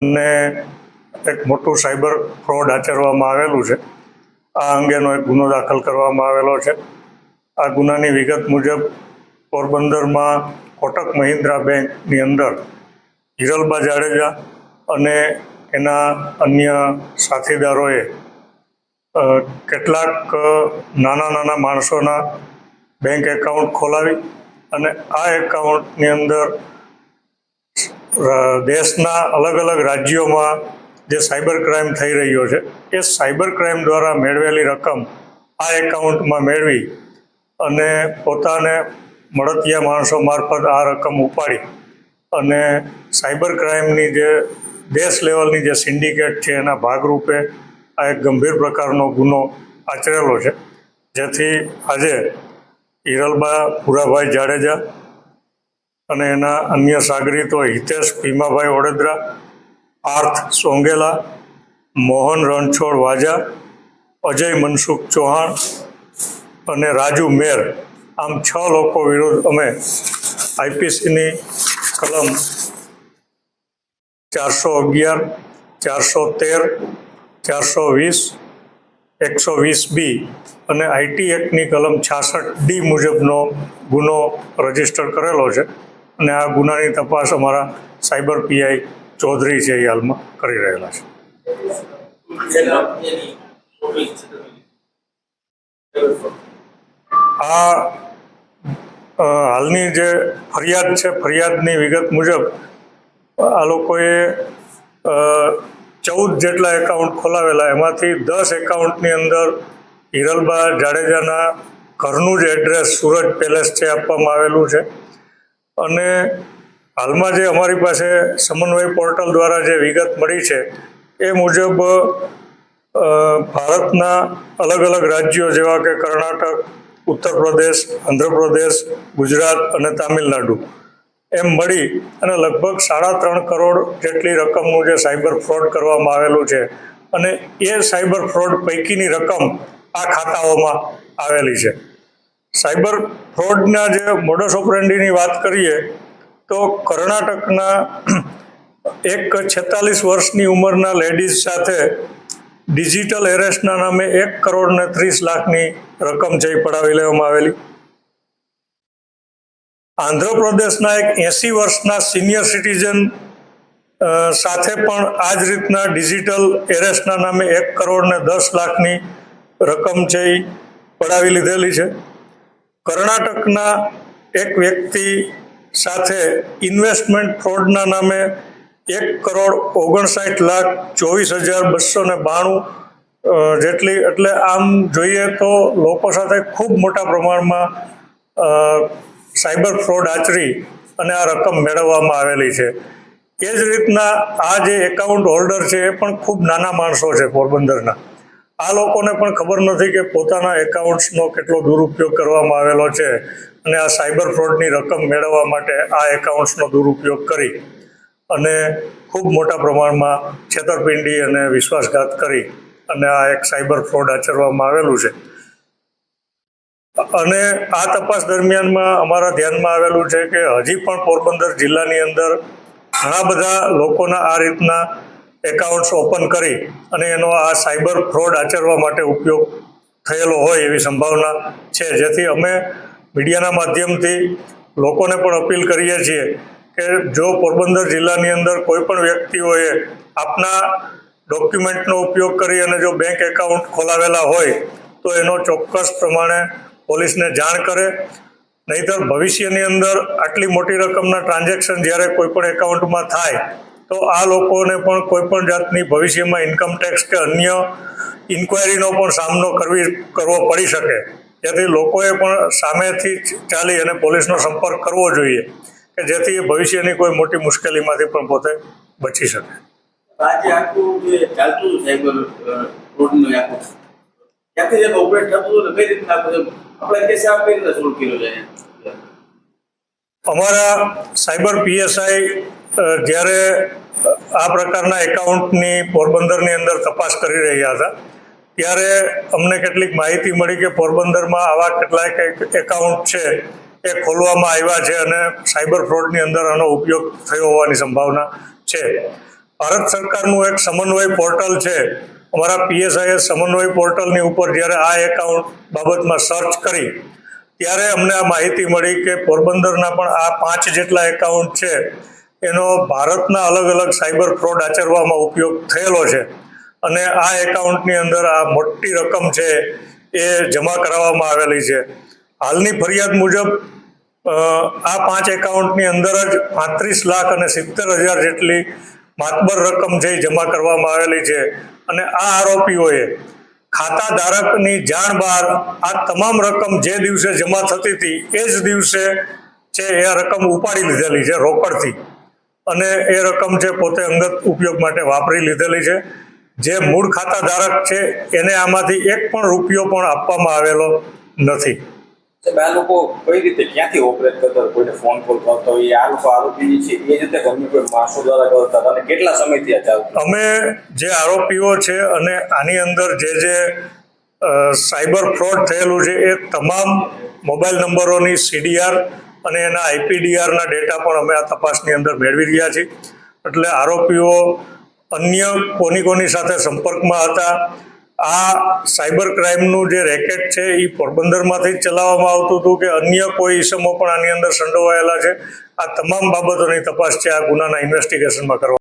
ને એક મોટું સાયબર ફ્રોડ આચરવામાં આવેલું છે. આ અંગેનો એક ગુનો દાખલ કરવામાં આવેલો છે. આ ગુનાની વિગત મુજબ પોરબંદરમાં કોટક મહિન્દ્રા બેંકની અંદર હિરલબા જાડેજા અને એના અન્ય સાથીદારોએ કેટલાક નાના માણસોના બેંક એકાઉન્ટ ખોલાવી અને આ એકાઉન્ટની અંદર દેશના અલગ અલગ રાજ્યોમાં જે સાયબર ક્રાઇમ થઈ રહ્યો છે એ સાયબર ક્રાઇમ દ્વારા મેળવેલી રકમ આ એકાઉન્ટમાં મેળવી અને પોતાને મળતિયા માણસો મારફત આ રકમ ઉપાડી અને સાયબર ક્રાઇમની જે દેશ લેવલની જે સિન્ડિકેટ છે એના ભાગરૂપે આ એક ગંભીર પ્રકારનો ગુનો આચરેલો છે, જેથી આજે હિરલબા ભૂરાભાઈ જાડેજા અને એના અન્ય સાગરીતો હિતેશ ભીમાભાઈ ઓડેદરા, પાર્થ સોંગેલા, મોહન રણછોડ વાજા, અજય મનસુખ ચૌહાણ અને રાજુ મેર, આમ 6 લોકો વિરુદ્ધ અમે આઈપીસીની કલમ 411, 413, 420, 120B અને આઈટી એક્ટની કલમ 66D મુજબનો ગુનો રજીસ્ટર કરેલો છે અને આ ગુનાની તપાસ અમારા સાયબર પીઆઈ ચૌધરી છે એ હાલમાં કરી રહેલા છે. આ હાલની જે ફરિયાદ છે, ફરિયાદની વિગત મુજબ આ લોકોએ 14 જેટલા એકાઉન્ટ ખોલાવેલા, એમાંથી 10 એકાઉન્ટની અંદર હિરલબા જાડેજાના ઘરનું જ એડ્રેસ સુરજ પેલેસ છે આપવામાં આવેલું છે અને હાલમાં જે અમારી પાસે સમન્વય પોર્ટલ દ્વારા જે વિગત મળી છે એ મુજબ ભારતના અલગ અલગ રાજ્યો જેવા કે કર્ણાટક, ઉત્તર પ્રદેશ, આંધ્રપ્રદેશ, ગુજરાત અને તામિલનાડુ એમ મળી અને લગભગ 3.5 કરોડ જેટલી રકમનું જે સાયબર ફ્રોડ કરવામાં આવેલું છે અને એ સાયબર ફ્રોડ પૈકીની રકમ આ ખાતાઓમાં આવેલી છે. સાયબર ફ્રોડના જે મોડસ ઓપરેન્ડીની વાત કરીએ તો કર્ણાટકના એક 46 વર્ષની ઉંમરના લેડીઝ સાથે ડિજિટલ એરેસ્ટના નામે 1,30,00,000ની રકમ છે એ પડાવી લેવામાં આવેલી. આંધ્રપ્રદેશના એક 80 વર્ષના સિનિયર સિટીઝન સાથે પણ આ જ રીતના ડિજિટલ એરેસ્ટના નામે 1,10,00,000ની રકમ છે એ પડાવી લીધેલી છે. કર્ણાટકના એક વ્યક્તિ સાથે ઇન્વેસ્ટમેન્ટ ફ્રોડના નામે 1,59,24,292 જેટલી, એટલે આમ જોઈએ તો લોકો સાથે ખૂબ મોટા પ્રમાણમાં સાયબર ફ્રોડ આચરી અને આ રકમ મેળવવામાં આવેલી છે. એ જ રીતના આ જે એકાઉન્ટ હોલ્ડર છે એ પણ ખૂબ નાના માણસો છે પોરબંદરના. આ લોકોને પણ ખબર નથી કે પોતાના એકાઉન્ટ્સનો કેટલો દુરુપયોગ કરવામાં આવેલો છે અને આ સાયબર ફ્રોડની રકમ મેળવવા માટે આ એકાઉન્ટ્સનો દુરુપયોગ કરી અને ખૂબ મોટા પ્રમાણમાં છેતરપિંડી અને વિશ્વાસઘાત કરી અને આ એક સાયબર ફ્રોડ આચરવામાં આવેલું છે. અને આ તપાસ દરમિયાનમાં અમારા ધ્યાનમાં આવેલું છે કે હજી પણ પોરબંદર જિલ્લાની અંદર ઘણા બધા લોકોના આ રીતના એકાઉન્ટ્સ ઓપન કરી અને એનો આ સાયબર ફ્રોડ આચરવા માટે ઉપયોગ થયેલો હોય એવી સંભાવના છે, જેથી અમે મીડિયાના માધ્યમથી લોકોને પણ અપીલ કરીએ છીએ કે જો પોરબંદર જિલ્લાની અંદર કોઈ પણ વ્યક્તિઓએ આપના ડોક્યુમેન્ટનો ઉપયોગ કરી અને જો બેંક એકાઉન્ટ ખોલાવેલા હોય તો એનો ચોક્કસ પ્રમાણે પોલીસને જાણ કરે, નહીંતર ભવિષ્યની અંદર આટલી મોટી રકમના ટ્રાન્ઝેક્શન જ્યારે કોઈ પણ એકાઉન્ટમાં થાય તો આ લોકોને પણ કોઈ પણ જાતની ભવિષ્યમાં ઇન્કમટેક્સ કે અન્ય ઇન્ક્વાયરીનો પણ સામનો કરવો પડી શકે, જેથી લોકોએ પણ સામેથી ચાલી અને પોલીસનો સંપર્ક કરવો જોઈએ કે જેથી ભવિષ્યની કોઈ મોટી મુશ્કેલીમાંથી પણ પોતે બચી શકે. આજે આખું જે ચાલતું સાયબર ફ્રોડનું આખું ક્યાંથી જે ઓપરેટ થતું હતું કઈ રીતના આપણે કેસ આ કઈ રીતે સોલ્વ કર્યો છે? અમારા સાયબર પીએસઆઈ જ્યારે આ પ્રકારના એકાઉન્ટની પોરબંદરની અંદર તપાસ કરી રહ્યા હતા ત્યારે અમને કેટલીક માહિતી મળી કે પોરબંદરમાં આવા કેટલાક એકાઉન્ટ છે એ ખોલવામાં આવ્યા છે અને સાયબર ફ્રોડની અંદર આનો ઉપયોગ થયો હોવાની સંભાવના છે. ભારત સરકારનું એક સમન્વય પોર્ટલ છે, અમારા PSIS સમન્વય પોર્ટલની ઉપર જ્યારે આ એકાઉન્ટ બાબતમાં સર્ચ કરી ત્યારે અમને આ માહિતી મળી કે પોરબંદરના પણ આ 5 જેટલા એકાઉન્ટ છે એનો ભારતના અલગ અલગ સાયબર ફ્રોડ આચરવામાં ઉપયોગ થયેલો છે અને આ એકાઉન્ટની અંદર આ મોટી રકમ છે એ જમા કરાવવામાં આવેલી છે. હાલની ફરિયાદ મુજબ આ 5 એકાઉન્ટની અંદર જ 35,70,000 જેટલી માતબર રકમ છે એ જમા કરવામાં આવેલી છે અને આ આરોપીઓએ ખાતા ધારકની જાણ બહાર આ તમામ રકમ જે દિવસે જમા થતી હતી એ જ દિવસે છે એ આ રકમ ઉપાડી લીધેલી છે રોકડથી અને એ રકમ છે પોતે અંગત ઉપયોગ માટે વાપરી લીધેલી છે. જે મૂળ ખાતા ધારક છે એને આમાંથી એક પણ રૂપિયો પણ આપવામાં આવેલો નથી. આ લોકો કઈ રીતે ક્યાંથી ઓપરેટ કરતા હોય, કોઈને ફોન કોલ કરતા હોય, આ લોકો આરોપી છે એ રીતે ઘરની કોઈ માણસો દ્વારા કરતા હતા અને કેટલા સમયથી આ ચાલતું? અમે જે આરોપીઓ છે અને આની અંદર જે સાયબર ફ્રોડ થયેલું છે એ તમામ મોબાઈલ નંબરોની CDR અને એના IPDRના ડેટા પણ અમે આ તપાસની અંદર મેળવી રહ્યા છીએ. એટલે આરોપીઓ અન્ય કોની સાથે સંપર્કમાં હતા. આ સાયબર ક્રાઇમનું જે રેકેટ છે એ પોરબંદરમાંથી જ ચલાવવામાં આવતું હતું કે અન્ય કોઈ ઇસમો પણ આની અંદર સંડોવાયેલા છે, આ તમામ બાબતોની તપાસ છે આ ગુનાના ઇન્વેસ્ટિગેશનમાં કરવા.